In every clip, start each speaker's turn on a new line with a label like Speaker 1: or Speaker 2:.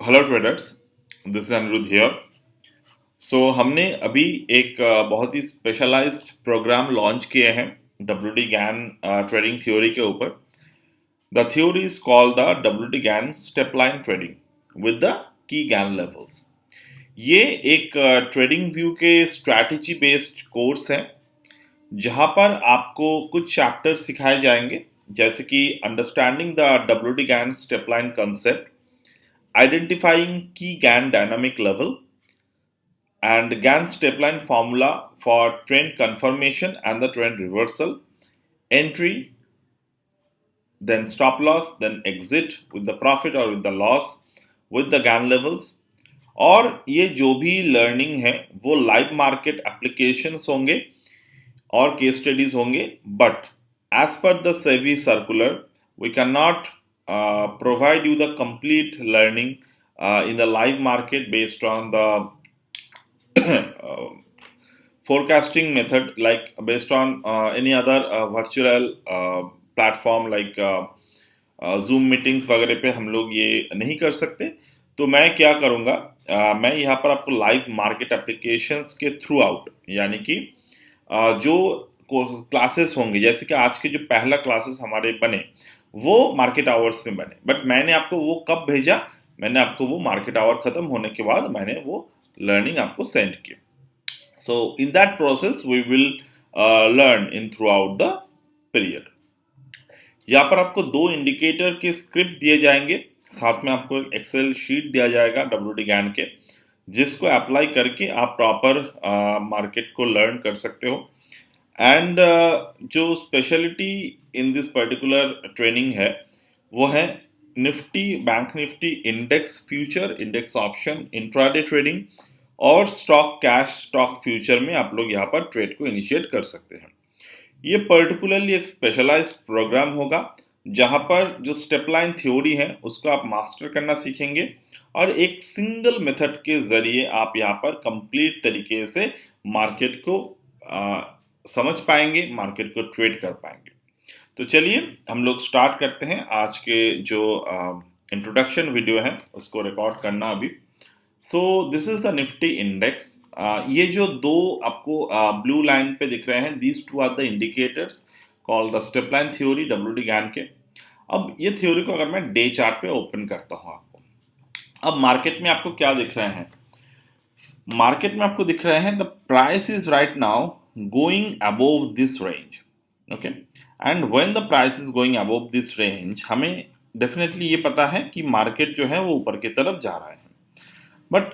Speaker 1: Hello traders, this is Aniruddh here. हमने अभी एक बहुत ही स्पेशलाइज्ड प्रोग्राम लॉन्च किए हैं WD गैन ट्रेडिंग थ्योरी के ऊपर। The theory is called the WD Gann step line trading with the key Gann levels. ये एक ट्रेडिंग व्यू के स्ट्रैटेजी बेस्ड कोर्स है जहाँ पर आपको कुछ चैप्टर सिखाए जाएंगे, जैसे कि understanding the WD Gann step line concept, identifying key GAN dynamic level, and GAN step line formula for trend confirmation and the trend reversal, entry, then stop loss, then exit with the profit or with the loss with the GAN levels। और ये जो भी learning है वो live market applications होंगे और case studies होंगे, but as per the SEBI circular we can not provide you the complete learning in the live market based on the forecasting method, like based on any other virtual platform like Zoom meetings वगैरह पे हम लोग ये नहीं कर सकते। तो मैं क्या करूँगा, मैं यहाँ पर आपको लाइव मार्केट एप्लीकेशंस के थ्रू आउट, यानी कि जो क्लासेस होंगे, जैसे कि आज के जो पहला क्लासेस हमारे बने वो मार्केट आवर्स में बने, बट मैंने आपको वो कब भेजा, मैंने आपको वो मार्केट आवर खत्म होने के बाद मैंने वो लर्निंग आपको सेंड की। So in that process we will learn in throughout the period. यहाँ पर आपको 2 इंडिकेटर के स्क्रिप्ट दिए जाएंगे, साथ में आपको एक एक्सेल शीट दिया जाएगा WD गैन के, जिसको अप्लाई करके आप प्रॉपर मार्केट को लर्न कर सकते हो। एंड जो speciality in this particular training है वो है Nifty, bank Nifty, index future, index option, intraday trading और स्टॉक कैश, स्टॉक फ्यूचर में आप लोग यहाँ पर ट्रेड को इनिशिएट कर सकते हैं। ये पर्टिकुलरली एक स्पेशलाइज्ड प्रोग्राम होगा जहाँ पर जो स्टेप लाइन थ्योरी है उसको आप मास्टर करना सीखेंगे और एक सिंगल मेथड के जरिए आप यहाँ पर कंप्लीट तरीके से मार्केट को समझ पाएंगे, मार्केट को ट्रेड कर पाएंगे। तो चलिए हम लोग स्टार्ट करते हैं। आज के जो इंट्रोडक्शन वीडियो है उसको रिकॉर्ड करना अभी। सो this is the Nifty index. ये जो 2 आपको ब्लू लाइन पे दिख रहे हैं, these 2 are the indicators called the step line theory WD Gann के। अब ये थ्योरी को अगर मैं डे चार्ट पे ओपन करता हूँ आपको, अब मार्केट में आपको क्या दिख रहे हैं, मार्केट में आपको दिख रहे हैं the price is right now going above this range, okay. And when the price is going above this range, हमें डेफिनेटली ये पता है कि मार्केट जो है वो ऊपर की तरफ जा रहा है, बट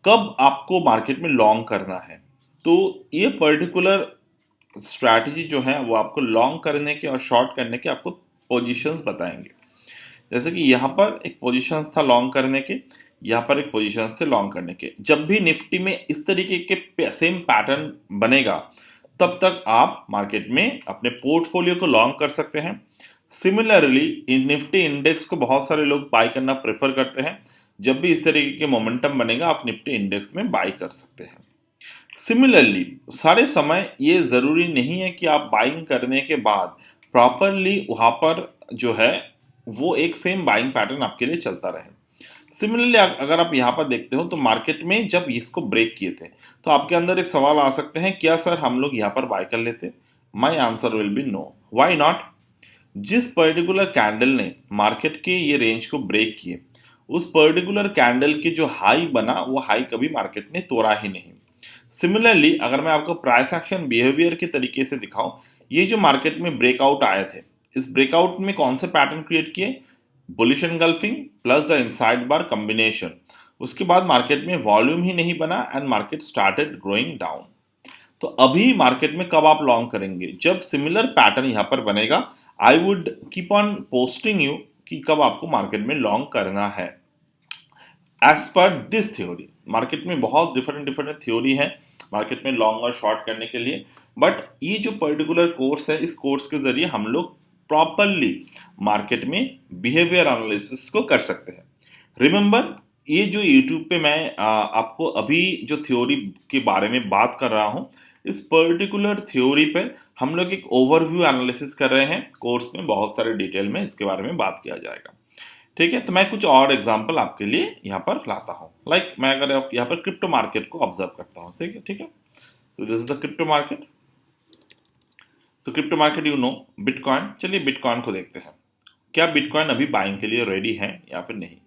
Speaker 1: कब आपको मार्केट में लॉन्ग करना है, तो ये पर्टिकुलर स्ट्रैटेजी जो है वो आपको लॉन्ग करने के और शॉर्ट करने के आपको पोजीशंस बताएंगे। जैसे कि यहाँ पर एक पोजीशंस था लॉन्ग करने के, यहाँ पर एक पोजीशंस थे लॉन्ग करने के। जब भी निफ्टी में इस तरीके के सेम पैटर्न बनेगा तब तक आप मार्केट में अपने पोर्टफोलियो को लॉन्ग कर सकते हैं। सिमिलरली निफ्टी इंडेक्स को बहुत सारे लोग बाय करना प्रेफर करते हैं। जब भी इस तरीके के मोमेंटम बनेगा आप निफ्टी इंडेक्स में बाय कर सकते हैं। सिमिलरली सारे समय ये ज़रूरी नहीं है कि आप बाइंग करने के बाद प्रॉपरली वहाँ पर जो है वो एक सेम बाइंग पैटर्न आपके लिए चलता रहे। सिमिलरली अगर आप यहाँ पर देखते हो तो मार्केट में जब इसको ब्रेक किए थे तो आपके अंदर एक सवाल आ सकते हैं, क्या सर हम लोग यहाँ पर बाय कर लेते? My answer will be no. Why not? जिस पर्टिकुलर कैंडल ने मार्केट के ये रेंज को ब्रेक किए, उस पर्टिकुलर कैंडल की जो हाई बना वो हाई कभी मार्केट ने तोड़ा ही नहीं। सिमिलरली अगर मैं आपको प्राइस एक्शन बिहेवियर के तरीके से दिखाऊं, ये जो मार्केट में ब्रेकआउट आए थे, इस ब्रेकआउट में कौन से पैटर्न क्रिएट किए? Bullish engulfing plus the inside bar combination. उसके बाद मार्केट में वॉल्यूम ही नहीं बना and market started growing down. तो अभी मार्केट में कब आप लॉन्ग करेंगे? जब सिमिलर पैटर्न यहाँ पर बनेगा। I would keep on posting you कि कब आपको मार्केट में लॉन्ग करना है as per this theory. Market में बहुत डिफरेंट थ्योरी है मार्केट में लॉन्ग और शॉर्ट करने के लिए, बट ये जो पर्टिकुलर कोर्स है, इस कोर्स के जरिए हम लोग प्रॉपरली मार्केट में बिहेवियर एनालिसिस को कर सकते हैं। रिमेंबर, ये जो यूट्यूब पे मैं आपको अभी जो थ्योरी के बारे में बात कर रहा हूँ, इस पर्टिकुलर थ्योरी पे हम लोग एक ओवरव्यू एनालिसिस कर रहे हैं। कोर्स में बहुत सारे डिटेल में इसके बारे में बात किया जाएगा। ठीक है, तो मैं कुछ और एग्जांपल आपके लिए यहाँ पर लाता हूँ। मैं अगर यहाँ पर क्रिप्टो मार्केट को ऑब्जर्व करता हूँ, ठीक है। तो this is the crypto market. तो क्रिप्टो मार्केट बिटकॉइन। चलिए बिटकॉइन को देखते हैं, क्या बिटकॉइन अभी बाइंग के लिए रेडी है या फिर नहीं।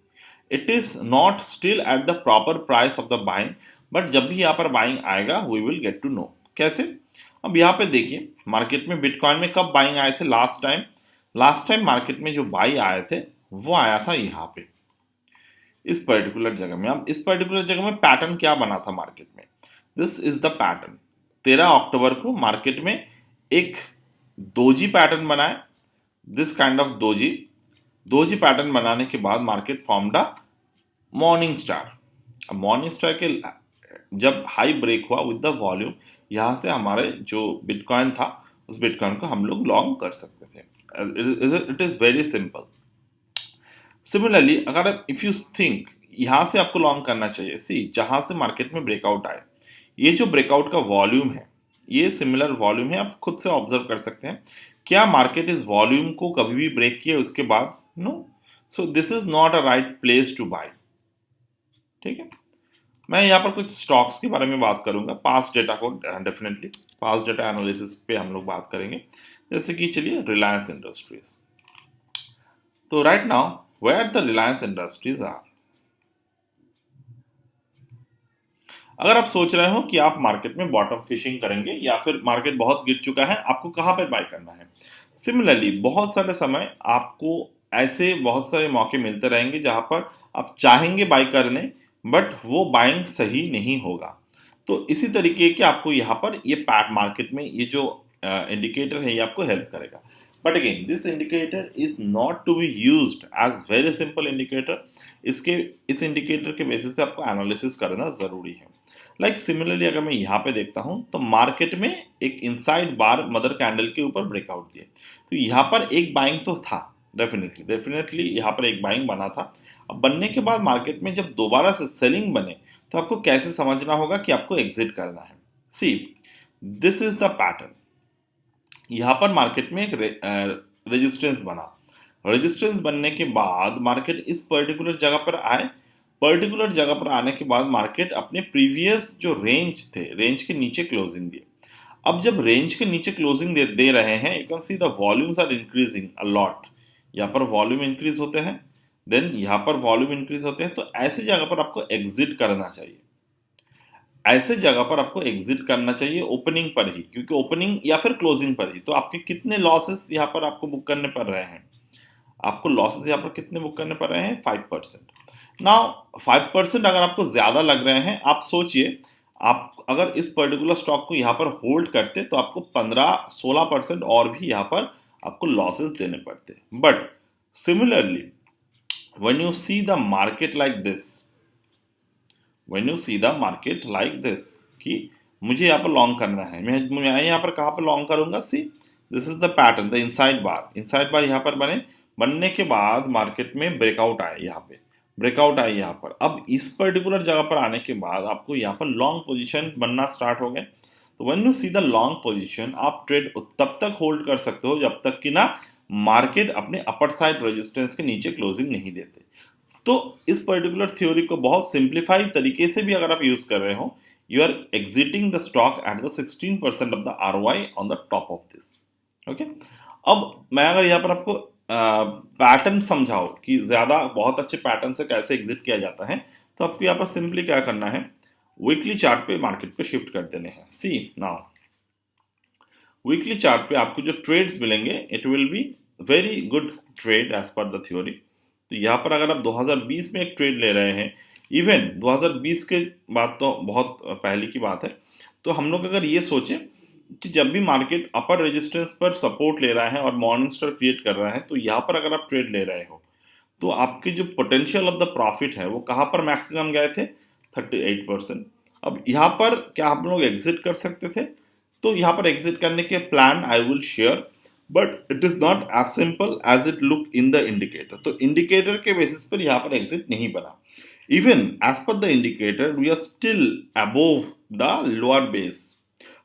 Speaker 1: It is not still at the proper price of the buying, but जब भी यहाँ पर बाइंग आएगा we will get to know कैसे। अब यहाँ पे देखिए मार्केट में बिटकॉइन में कब बाइंग आए थे लास्ट टाइम मार्केट में जो बाई आए थे वो आया था यहाँ पे, इस पर्टिकुलर जगह में। अब इस पर्टिकुलर जगह में पैटर्न क्या बना था मार्केट में, दिस इज द पैटर्न। 13 अक्टूबर को मार्केट में एक दोजी पैटर्न बनाए, this kind of doji pattern बनाने के बाद market formed a morning star. अब मॉर्निंग स्टार के जब हाई ब्रेक हुआ विद द वॉल्यूम, यहाँ से हमारे जो बिटकॉइन था उस बिटकॉइन को हम लोग लॉन्ग कर सकते थे। It is very simple. Similarly अगर इफ यू थिंक यहाँ से आपको लॉन्ग करना चाहिए, सी जहाँ से मार्केट में ब्रेकआउट आए, ये जो ब्रेकआउट का वॉल्यूम है ये सिमिलर वॉल्यूम है, आप खुद से ऑब्जर्व कर सकते हैं। क्या मार्केट इस वॉल्यूम को कभी भी ब्रेक किया उसके बाद? No. So this is not a right place to buy. ठीक है, मैं यहाँ पर कुछ स्टॉक्स के बारे में बात करूंगा, पास्ट डेटा को डेफिनेटली पास्ट डेटा एनालिसिस पे हम लोग बात करेंगे। जैसे कि चलिए रिलायंस इंडस्ट्रीज। तो right now where the Reliance Industries are. अगर आप सोच रहे हो कि आप मार्केट में बॉटम फिशिंग करेंगे या फिर मार्केट बहुत गिर चुका है, आपको कहाँ पर बाय करना है। सिमिलरली बहुत सारे समय आपको ऐसे बहुत सारे मौके मिलते रहेंगे जहां पर आप चाहेंगे बाय करने, बट वो बाइंग सही नहीं होगा। तो इसी तरीके के आपको यहाँ पर ये पैट मार्केट में ये जो इंडिकेटर है ये आपको हेल्प करेगा। But again this indicator is not to be used as very simple indicator. इस इंडिकेटर के बेसिस पे आपको एनालिसिस करना जरूरी है। सिमिलरली अगर मैं यहाँ पे देखता हूँ तो मार्केट में एक इनसाइड बार मदर कैंडल के ऊपर ब्रेकआउट दिए, तो यहाँ पर एक बाइंग तो था, डेफिनेटली यहाँ पर एक बाइंग बना था। अब बनने के बाद मार्केट में जब दोबारा से सेलिंग बने तो आपको कैसे समझना होगा कि आपको एग्जिट करना है। See this is the pattern. यहाँ पर मार्केट में एक रेजिस्टेंस बना, रेजिस्टेंस बनने के बाद मार्केट इस पर्टिकुलर जगह पर आए, पर्टिकुलर जगह पर आने के बाद मार्केट अपने प्रीवियस जो रेंज थे रेंज के नीचे क्लोजिंग दिए। अब जब रेंज के नीचे क्लोजिंग दे रहे हैं, you can see the volumes are increasing a lot. यहाँ पर वॉल्यूम इंक्रीज होते हैं, देन यहाँ पर वॉल्यूम इंक्रीज होते हैं, तो ऐसी जगह पर आपको एग्जिट करना चाहिए। ऐसे जगह पर आपको एग्जिट करना चाहिए ओपनिंग पर ही, क्योंकि ओपनिंग या फिर क्लोजिंग पर ही। तो आपके कितने लॉसेस यहाँ पर आपको बुक करने पड़ रहे हैं, आपको लॉसेस यहाँ पर कितने बुक करने पड़ रहे हैं? 5%। नाउ 5% अगर आपको ज्यादा लग रहे हैं, आप सोचिए आप अगर इस पर्टिकुलर स्टॉक को यहाँ पर होल्ड करते तो आपको 15-16% और भी यहाँ पर आपको लॉसेस देने पड़ते। But similarly when you see the market like this, when you see the market like this कि मुझे यहाँ पर लॉन्ग करना है, मैं यहाँ पर कहाँ पर लॉन्ग करूंगा? See this is the pattern, the inside bar यहाँ पर बनने के बाद मार्केट में ब्रेकआउट आए, यहाँ पे ब्रेकआउट आई यहाँ पर। अब इस पर्टिकुलर जगह पर आने के बाद आपको यहाँ पर लॉन्ग पोजीशन बनना स्टार्ट हो गए। तो when you see the long position, आप ट्रेड तब तक होल्ड कर सकते हो जब तक कि ना मार्केट अपने अपर साइड रेजिस्टेंस के नीचे क्लोजिंग नहीं देते। तो इस पर्टिकुलर थ्योरी को बहुत सिंप्लीफाई तरीके से भी अगर आप यूज कर रहे हो, you are exiting the stock at the 16% of the ROI on the top of this. Okay, अब मैं अगर यहाँ पर आपको पैटर्न समझाओ कि ज्यादा बहुत अच्छे पैटर्न से कैसे एग्जिट किया जाता है, तो आपको यहाँ पर सिंपली क्या करना है, वीकली चार्ट पे मार्केट को शिफ्ट कर देने हैं। सी नाउ वीकली चार्ट पे आपको जो ट्रेड्स मिलेंगे, it will be very good trade as per the theory. तो यहाँ पर अगर आप 2020 में एक ट्रेड ले रहे हैं, इवन 2020 के बाद तो बहुत पहले की बात है, तो हम लोग अगर ये सोचें कि जब भी मार्केट अपर रेजिस्टेंस पर सपोर्ट ले रहा है और मॉर्निंग स्टार क्रिएट कर रहा है, तो यहाँ पर अगर आप ट्रेड ले रहे हो तो आपके जो पोटेंशियल ऑफ द प्रॉफिट है वो कहाँ पर मैक्सिमम गए थे? 38%। अब यहाँ पर क्या आप लोग एग्जिट कर सकते थे? तो यहाँ पर एग्जिट करने के plan I will share, but it is not as simple as it look in the indicator. तो इंडिकेटर के बेसिस पर यहाँ पर एग्जिट नहीं बना। Even as per the indicator we are still above the lower base,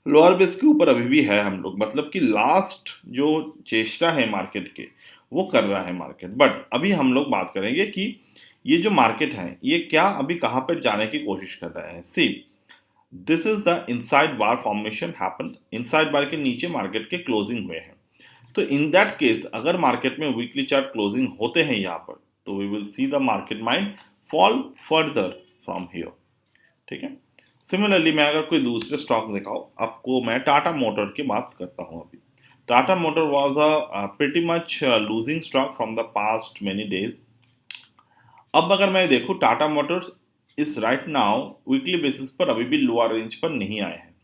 Speaker 1: lower base के ऊपर अभी भी है हम लोग। मतलब कि लास्ट जो चेष्टा है मार्केट के वो कर रहा है मार्केट। बट अभी हम लोग बात करेंगे कि ये जो मार्केट है ये क्या अभी कहाँ पर जाने की कोशिश कर रहा है। See, this is the inside bar formation happened, inside bar के नीचे मार्केट के क्लोजिंग हुए हैं। तो इन दैट केस अगर मार्केट में वीकली चार्ट क्लोजिंग होते हैं यहाँ पर, तो we will see the market might fall further from here. ठीक है। सिमिलरली मैं अगर कोई दूसरे स्टॉक दिखाऊं आपको, मैं टाटा मोटर की बात करता हूं। अभी Tata motor was a pretty much losing stock from the past many days. अब अगर मैं देखूं टाटा मोटर्स इस राइट नाउ वीकली बेसिस पर अभी भी लोअर रेंज पर नहीं आए हैं।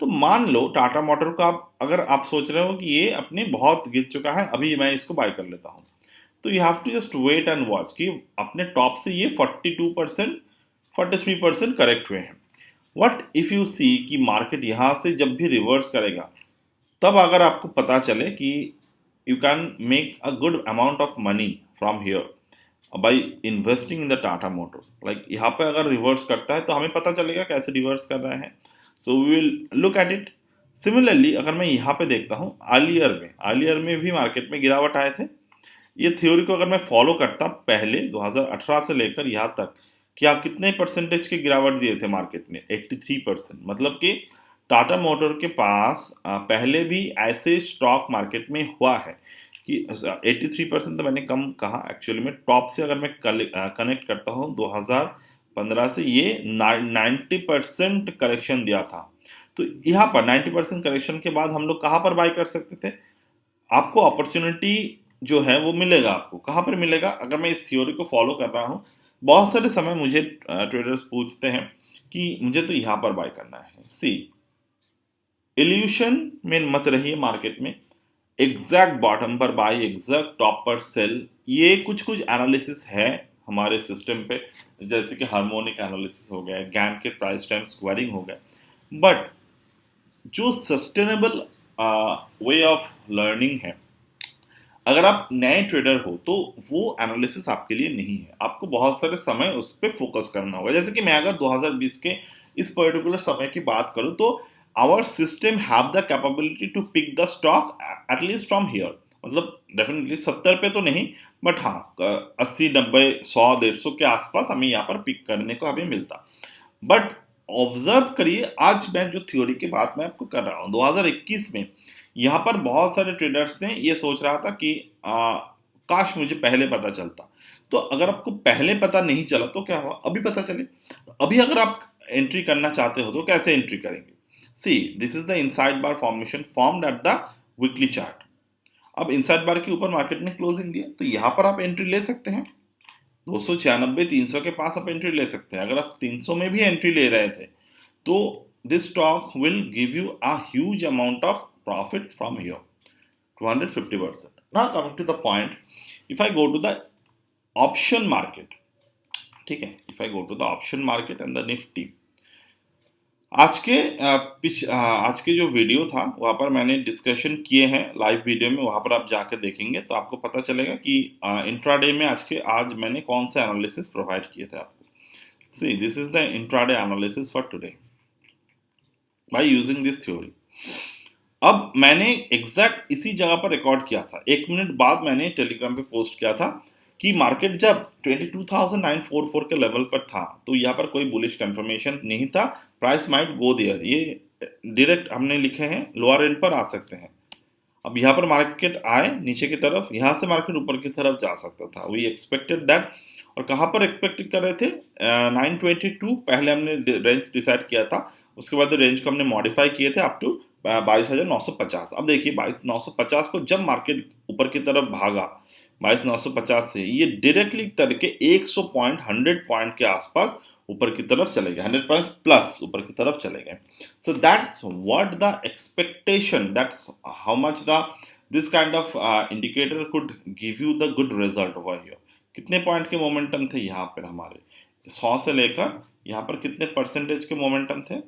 Speaker 1: तो मान लो टाटा मोटर का अगर आप सोच रहे हो कि ये अपने बहुत गिर चुका है, अभी मैं इसको बाय कर लेता हूँ, तो you have to just wait and watch कि अपने टॉप से ये 42% 43% करेक्ट हुए हैं। व्हाट इफ यू सी कि मार्केट यहाँ से जब भी रिवर्स करेगा, तब अगर आपको पता चले कि you can make a good amount of money from here by investing in the Tata motor. Like यहाँ पे अगर रिवर्स करता है तो हमें पता चलेगा कैसे रिवर्स कर रहे हैं। So we will look at it. Similarly अगर मैं यहाँ पे देखता हूँ आलियर में भी मार्केट में गिरावट आए थे। ये थ्योरी को अगर मैं फॉलो करता पहले 2018 से लेकर यहाँ तक, कि आप कितने परसेंटेज की गिरावट दिए थे मार्केट में, 83%। मतलब कि टाटा मोटर के पास पहले भी ऐसे स्टॉक मार्केट में हुआ है कि 83% तो मैंने कम कहा एक्चुअली में। टॉप से अगर मैं कनेक्ट करता हूँ 2015 से, ये 90% करेक्शन दिया था। तो यहाँ पर 90% करेक्शन के बाद हम लोग कहाँ पर बाय कर सकते थे? आपको अपॉर्चुनिटी जो है वो मिलेगा। आपको कहाँ पर मिलेगा? अगर मैं इस थ्योरी को फॉलो कर रहा हूँ, बहुत सारे समय मुझे ट्रेडर्स पूछते हैं कि मुझे तो यहाँ पर बाय करना है। सी, इल्यूशन में मत रहिए मार्केट में। एग्जैक्ट बॉटम पर बाय, एग्जैक्ट टॉप पर सेल, ये कुछ कुछ एनालिसिस है हमारे सिस्टम पे, जैसे कि हार्मोनिक एनालिसिस हो गया, गैन के प्राइस टाइम स्क्वायरिंग हो गया। बट जो सस्टेनेबल वे ऑफ लर्निंग है, अगर आप नए ट्रेडर हो तो वो एनालिसिस आपके लिए नहीं है। आपको बहुत सारे समय उस पर फोकस करना होगा। जैसे कि मैं अगर 2020 के इस पर्टिकुलर समय की बात करूं, तो our system have the capability to pick the stock at least from here. मतलब डेफिनेटली 70 पे तो नहीं, बट हाँ 80 90 100 150 के आसपास हमें यहाँ पर पिक करने को हमें मिलता। बट ऑब्जर्व करिए, आज मैं जो थ्योरी की बात मैं आपको कर रहा हूँ 2021 में, यहाँ पर बहुत सारे ट्रेडर्स ने ये सोच रहा था कि काश मुझे पहले पता चलता। तो अगर आपको पहले पता नहीं चला तो क्या हुआ, अभी पता चले। अभी अगर आप एंट्री करना चाहते हो तो कैसे एंट्री करेंगे? See, this is the inside bar formation formed at the weekly chart. अब इनसाइड बार के ऊपर मार्केट ने क्लोजिंग दिया, तो यहाँ पर आप एंट्री ले सकते हैं। 296 300 के पास आप एंट्री ले सकते हैं। अगर आप 300 में भी एंट्री ले रहे थे, तो this stock will give you a huge amount of profit from here, 250%. Now coming to the point, if I go to the option market, ठीक है, if I go to the option market and the Nifty, आज के जो video था वहाँ पर मैंने discussion किए हैं लाइव वीडियो में, वहाँ पर आप जाकर देखेंगे तो आपको पता चलेगा कि इंट्राडे में आज मैंने कौन से एनालिसिस प्रोवाइड किए थे आपको। See, this is the intraday analysis for today by using this theory. अब मैंने एग्जैक्ट इसी जगह पर रिकॉर्ड किया था, 1 मिनट बाद मैंने टेलीग्राम पे पोस्ट किया था कि मार्केट जब 22,944 के लेवल पर था तो यहाँ पर कोई बुलिश कंफर्मेशन नहीं था, प्राइस माइट गो देयर। ये डायरेक्ट हमने लिखे हैं, लोअर एंड पर आ सकते हैं। अब यहाँ पर मार्केट आए नीचे की तरफ, यहाँ से मार्केट ऊपर की तरफ जा सकता था, वी एक्सपेक्टेड दैट। और कहाँ पर एक्सपेक्ट कर रहे थे? 922 पहले हमने रेंज डिसाइड किया था, उसके बाद रेंज को हमने मॉडिफाई किए थे अप टू 22,950। अब देखिए 22,950 को जब मार्केट ऊपर की तरफ भागा 22,950 से, ये डायरेक्टली करके 100 पॉइंट 100 पॉइंट के आसपास ऊपर की तरफ चले गए, 100 पॉइंट्स प्लस ऊपर की तरफ चले गए। So that's what the expectation, that's how much the this kind of indicator could give you the good result over here. कितने पॉइंट के मोमेंटम थे यहाँ पर हमारे? 100 से लेकर यहाँ पर कितने परसेंटेज के मोमेंटम थे?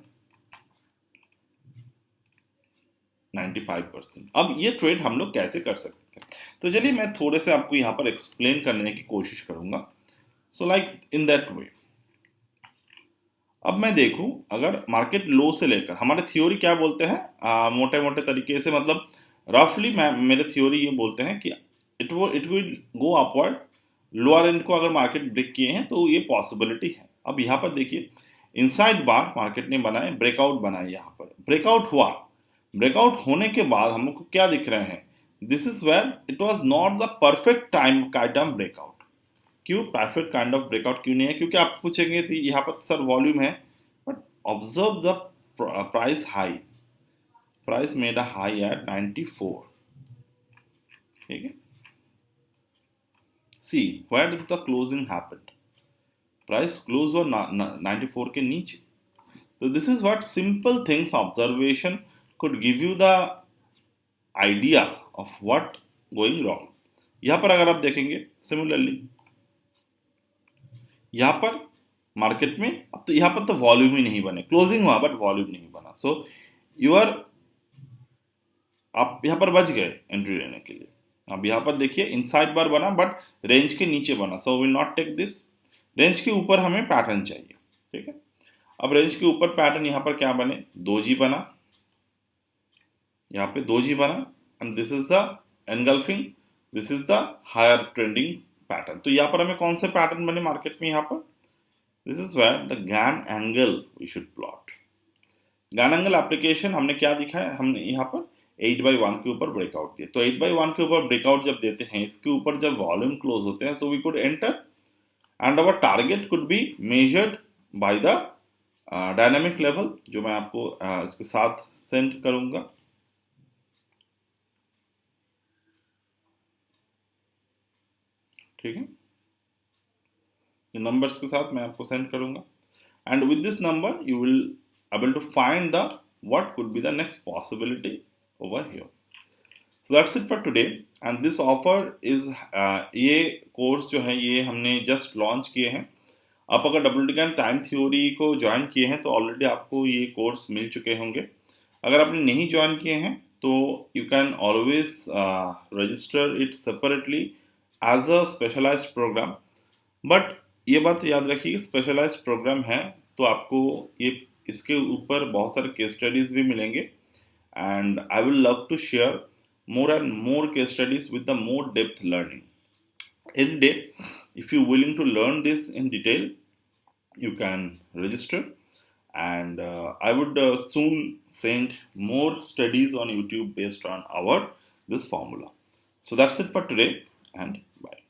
Speaker 1: 95%। अब ये ट्रेड हम लोग कैसे कर सकते हैं? तो चलिए मैं थोड़े से आपको यहाँ पर एक्सप्लेन करने की कोशिश करूंगा। So like in that way, अब मैं देखूं अगर मार्केट लो से लेकर, हमारे थ्योरी क्या बोलते हैं मोटे मोटे तरीके से, मतलब रफली मैं मेरे थ्योरी ये बोलते हैं कि it will go upward. Lower and को अगर मार्केट ब्रेक किए हैं तो ये पॉसिबिलिटी है। अब यहाँ पर देखिए, इनसाइड बार मार्केट ने बनाए, ब्रेकआउट बनाए, यहाँ पर ब्रेकआउट हुआ। ब्रेकआउट होने के बाद हमको क्या दिख रहे हैं, this is where it was not the perfect time kind of breakout. क्यों परफेक्ट काइंड ऑफ ब्रेकआउट क्यों नहीं है? क्योंकि आप पूछेंगे तो यहाँ पर सर वॉल्यूम है, but observe the price high, price made a high at 94। ठीक है, see where did the closing happened, price close हुआ 94 के नीचे। तो this is what simple things observation could give you the idea of what going wrong। यहां पर अगर आप देखेंगे सिमिलरली, यहां पर मार्केट में अब तो यहां पर तो वॉल्यूम ही नहीं बने, क्लोजिंग हुआ बट वॉल्यूम नहीं बना। सो यू आर, आप यहां पर बच गए एंट्री लेने के लिए। अब यहां पर देखिए इनसाइड बार बना बट रेंज के नीचे बना, so will not take this. Range के ऊपर हमें पैटर्न चाहिए। ठीक है, अब रेंज के ऊपर पैटर्न यहां पर क्या बने, दोजी बना, यहाँ पे दोजी बना, and this is the engulfing, this is the higher trending pattern. तो यहाँ पर हमें कौन से पैटर्न बने मार्केट में, यहाँ पर this is where the Gann angle we should plot. Gann angle application हमने क्या दिखा है, हमने यहाँ पर 8/1 के ऊपर ब्रेकआउट दिया। तो 8/1 के ऊपर ब्रेकआउट जब देते हैं, इसके ऊपर जब वॉल्यूम क्लोज होते हैं, so we could enter and our target could be measured by the dynamic level, जो मैं आपको इसके साथ सेंड करूंगा। ठीक है, ये नंबर्स के साथ मैं आपको सेंड करूंगा, and with this number you will able to find the what could be the next possibility over here. So that's it for today, and this offer is, ये कोर्स जो है ये हमने जस्ट लॉन्च किए हैं। आप अगर डब्ल्यू टाइम थ्योरी को ज्वाइन किए हैं तो ऑलरेडी आपको ये कोर्स मिल चुके होंगे। अगर आपने नहीं ज्वाइन किए हैं तो you can always register it separately as a specialised program. But ये बात याद रखिए, स्पेशलाइज्ड प्रोग्राम है तो आपको ये इसके ऊपर बहुत सारे केस स्टडीज भी मिलेंगे, and I will love to share more and more case studies with the more depth learning. Any day, if you're willing to learn this in detail, you can register, and I would soon send more studies on YouTube based on our this formula. So that's it for today, and bye.